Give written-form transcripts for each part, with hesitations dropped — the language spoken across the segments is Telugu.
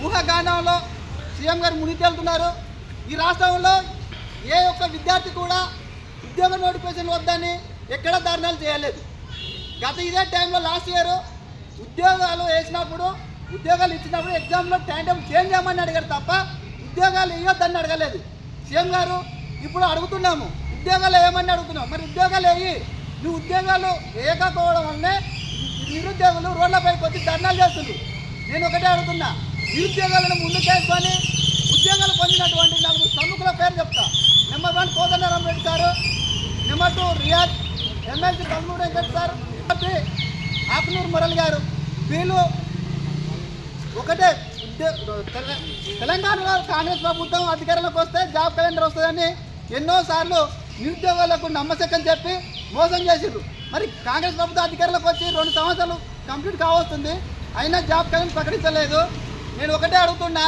ఊహాగానంలో సీఎం గారు మునిగి తేలుతున్నారు. ఈ రాష్ట్రంలో ఏ ఒక్క విద్యార్థి కూడా ఉద్యోగ నోటిఫికేషన్ వద్దని ఎక్కడ ధర్నాలు చేయలేదు. గత ఇదే టైంలో లాస్ట్ ఇయర్ ఉద్యోగాలు వేసినప్పుడు ఉద్యోగాలు ఇచ్చినప్పుడు ఎగ్జామ్లో టైం టేబుల్ చేంజ్ చేయమని అడిగారు తప్ప ఉద్యోగాలు ఇవ్వద్దని అడగలేదు సీఎం గారు. ఇప్పుడు అడుగుతున్నాము, ఉద్యోగాలు వేయమని అడుగుతున్నాం. మరి ఉద్యోగాలు వేయి. నువ్వు ఉద్యోగాలు వేయకపోవడం వల్లనే నిరుద్యోగులు రోడ్లపైకి వచ్చి ధర్నాలు చేస్తున్నారు. నేను ఒకటే అడుగుతున్నా, నిరుద్యోగాలను ముందుకు వేసుకొని ఉద్యోగాలు పొందినటువంటి 4 ప్రముఖుల పేరు చెప్తా. Number 1 Kodandaram Reddy sir, number 2 Riyaz MLC Kalmuru Venkat sir, Akunuru Murali గారు. వీళ్ళు ఒకటే తెలంగాణలో కాంగ్రెస్ ప్రభుత్వం అధికారంలోకి వస్తే జాబ్ క్యాలెండర్ వస్తుందని ఎన్నోసార్లు నిరుద్యోగులకు నమ్మశకం చెప్పి మోసం చేసిర్రు. మరి కాంగ్రెస్ ప్రభుత్వం అధికారంలోకి వచ్చి 2 సంవత్సరాలు కంప్లీట్ కావస్తుంది, అయినా జాబ్ క్యాలెండర్ ప్రకటించలేదు. నేను ఒకటే అడుగుతున్నా,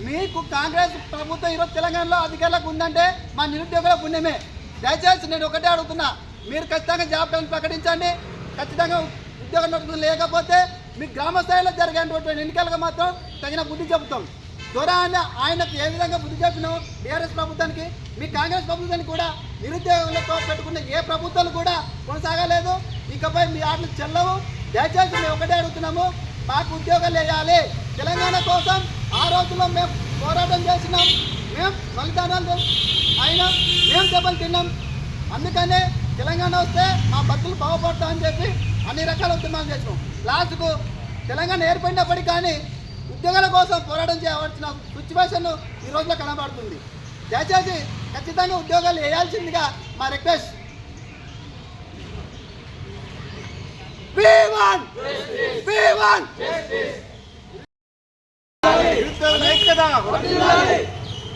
మీకు కాంగ్రెస్ ప్రభుత్వం ఈరోజు తెలంగాణలో అధికారులకు ఉందంటే మా నిరుద్యోగుల పుణ్యమే. దయచేసి నేను ఒకటే అడుగుతున్నా, మీరు ఖచ్చితంగా జాబ్ క్యాలెండర్ ప్రకటించండి. ఖచ్చితంగా ఉద్యోగ నోటిఫికేషన్ లేకపోతే మీ గ్రామ స్థాయిలో జరిగేటువంటి ఎన్నికలకు మాత్రం తగిన బుద్ధి చెబుతాం. ద్వారా ఆయనకు ఏ విధంగా బుద్ధి చెప్పినాం టీఆర్ఎస్ ప్రభుత్వానికి, మీ కాంగ్రెస్ ప్రభుత్వానికి కూడా నిరుద్యోగులతో పెట్టుకున్న ఏ ప్రభుత్వాలు కూడా కొనసాగలేదు. ఇకపై మీ ఆటలు చెల్లవు. దయచేసి మేము ఒకటే అడుగుతున్నాము, మాకు ఉద్యోగాలు వేయాలి. తెలంగాణ కోసం ఆ రోజుల్లో మేము పోరాటం చేసినాం, మేము బలిదానాలు అయినా మేము దెబ్బలు తిన్నాం. అందుకనే తెలంగాణ వస్తే మా బతుకులు బాగుపడతామని చెప్పి అన్ని రకాల ఉద్యమాలు చేసినాం. లాస్ట్కు తెలంగాణ ఏర్పడినప్పటికీ కానీ ఉద్యోగాల కోసం పోరాటం చేయవలసిన సిచ్యువేషన్ ఈ రోజులో కనబడుతుంది. దయచేసి ఖచ్చితంగా ఉద్యోగాలు వేయాల్సిందిగా మా రిక్వెస్ట్.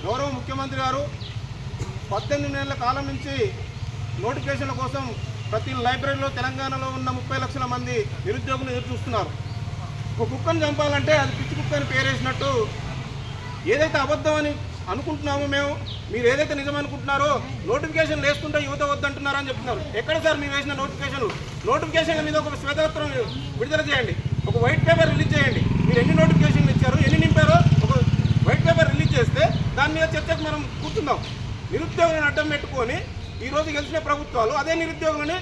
గౌరవ ముఖ్యమంత్రి గారు 18 నెలల కాలం నుంచి నోటిఫికేషన్ల కోసం ప్రతి లైబ్రరీలో తెలంగాణలో ఉన్న 30 లక్షల మంది నిరుద్యోగులు ఎదురు చూస్తున్నారు. ఒక కుక్కను చంపాలంటే అది పిచ్చి కుక్క అని పేరేసినట్టు ఏదైతే అబద్ధం అని అనుకుంటున్నామో మీరు ఏదైతే నిజం అనుకుంటున్నారో నోటిఫికేషన్ వేసుకుంటే యువత వద్దంటున్నారని చెప్తున్నారు. ఎక్కడ సార్ మీరు వేసిన నోటిఫికేషన్ల మీద ఒక శ్వేతపత్రం విడుదల చేయండి, ఒక వైట్ పేపర్ రిలీజ్ చేయండి. మీరు ఎన్ని నోటిఫికేషన్లు ఇచ్చారో, ఎన్ని నింపారో ఒక వైట్ పేపర్ రిలీజ్ చేస్తే దాని మీద చర్చకు మనం కూర్చుందాం. నిరుద్యోగులను అడ్డం పెట్టుకొని ఈరోజు గెలిచిన ప్రభుత్వాలు అదే నిరుద్యోగులని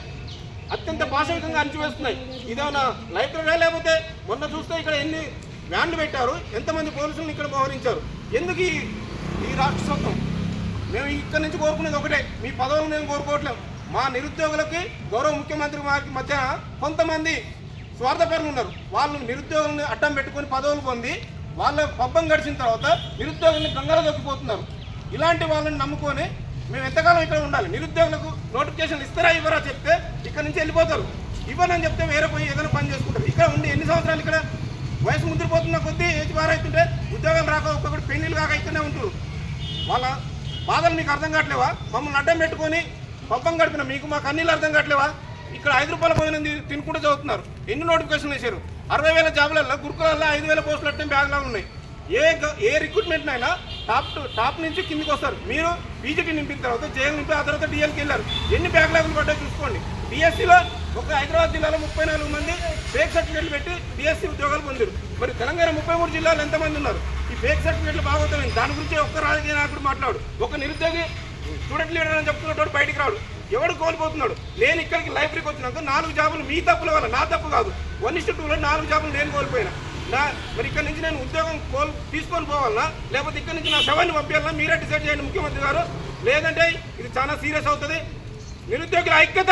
అత్యంత పాశవికంగా అణచివేస్తున్నాయి. ఇదేమన్నా లైబ్రరీ లేకపోతే మొన్న చూస్తే ఇక్కడ ఎన్ని వ్యాన్లు పెట్టారు, ఎంతమంది పోలీసులను ఇక్కడ మోహరించారు. ఎందుకు ఈ రాష్ట్రత్వం? మేము ఇక్కడి నుంచి కోరుకునేది ఒకటే, మీ పదవులు మేము కోరుకోవట్లేము. మా నిరుద్యోగులకి గౌరవ ముఖ్యమంత్రి వారికి మధ్య కొంతమంది స్వార్థపరులు ఉన్నారు. వాళ్ళు నిరుద్యోగులను అడ్డం పెట్టుకొని పదవులు పొంది వాళ్ళ పబ్బం గడిచిన తర్వాత నిరుద్యోగుల్ని గంగలో దొక్కిపోతున్నారు. ఇలాంటి వాళ్ళని నమ్ముకొని మేము ఎంతకాలం ఇక్కడ ఉండాలి? నిరుద్యోగులకు నోటిఫికేషన్లు ఇస్తారా ఇవ్వరా చెప్తే ఇక్కడ నుంచి వెళ్ళిపోతారు. ఇవ్వనని చెప్తే వేరే పోయి ఏదైనా పని చేసుకుంటారు. ఇక్కడ ఉండి ఎన్ని సంవత్సరాలు ఇక్కడ వయసు ముద్రపోతున్న కొద్దీ ఏజ్ బారైతుంటే ఉద్యోగాలు రాక ఒక్కొక్కటి పెళ్లిళ్ళు కాక ఇక్కడనే ఉంటారు. వాళ్ళ బాధలు మీకు అర్థం కావట్లేవా? మమ్మల్ని అడ్డం పెట్టుకొని పబ్బం గడిపిన మీకు మా కన్నీళ్ళు అర్థం కావట్లేవా? ఇక్కడ 5 రూపాయల భోజనం తినుకుంటూ చదువుతున్నారు. ఎన్ని నోటిఫికేషన్లు వేశారు? 60,000 జాబులలో గురుకులలో 5,000 పోస్టులు అంటే బ్యాక్లాగ్ ఉన్నాయి. ఏ రిక్రూట్మెంట్ అయినా టాప్ నుంచి కిందికి వస్తారు. మీరు పీజీటీ నింపిన తర్వాత జేఎల్ నింపి ఆ తర్వాత డిఎల్కి వెళ్ళారు. ఎన్ని బ్యాక్లాగులు పడ్డాయి చూసుకోండి. డిఎస్సీలో ఒక హైదరాబాద్ జిల్లాలో 34 మంది ఫేక్ సర్టిఫికేట్లు పెట్టి డిఎస్సీ ఉద్యోగాలు పొందారు. మరి తెలంగాణ 33 జిల్లాలో ఎంతమంది ఉన్నారు? ఈ ఫేక్ సర్టిఫికేట్లు బాగోతాయి. దాని గురించి ఒక్క రాజకీయ నాయకుడు మాట్లాడు. ఒక నిరుద్యోగి స్టూడెంట్ లీడర్ అని చెప్తున్నట్టు బయటికి రాడు. ఎవడు కోల్పోతున్నాడు? నేను ఇక్కడికి లైబ్రరీకి వచ్చినాక 4 జాబులు మీ తప్పుల వల్ల, నా తప్పు కాదు, 1:2లో 4 జాబులు నేను కోల్పోయినా. మరి ఇక్కడ నుంచి నేను ఉద్యోగం తీసుకొని పోవాలన్నా లేకపోతే ఇక్కడ నుంచి నా శవాన్ని పంపించాలన్నా మీరే డిసైడ్ చేయండి ముఖ్యమంత్రి గారు. లేదంటే ఇది చాలా సీరియస్ అవుతుంది. నిరుద్యోగుల ఐక్యత.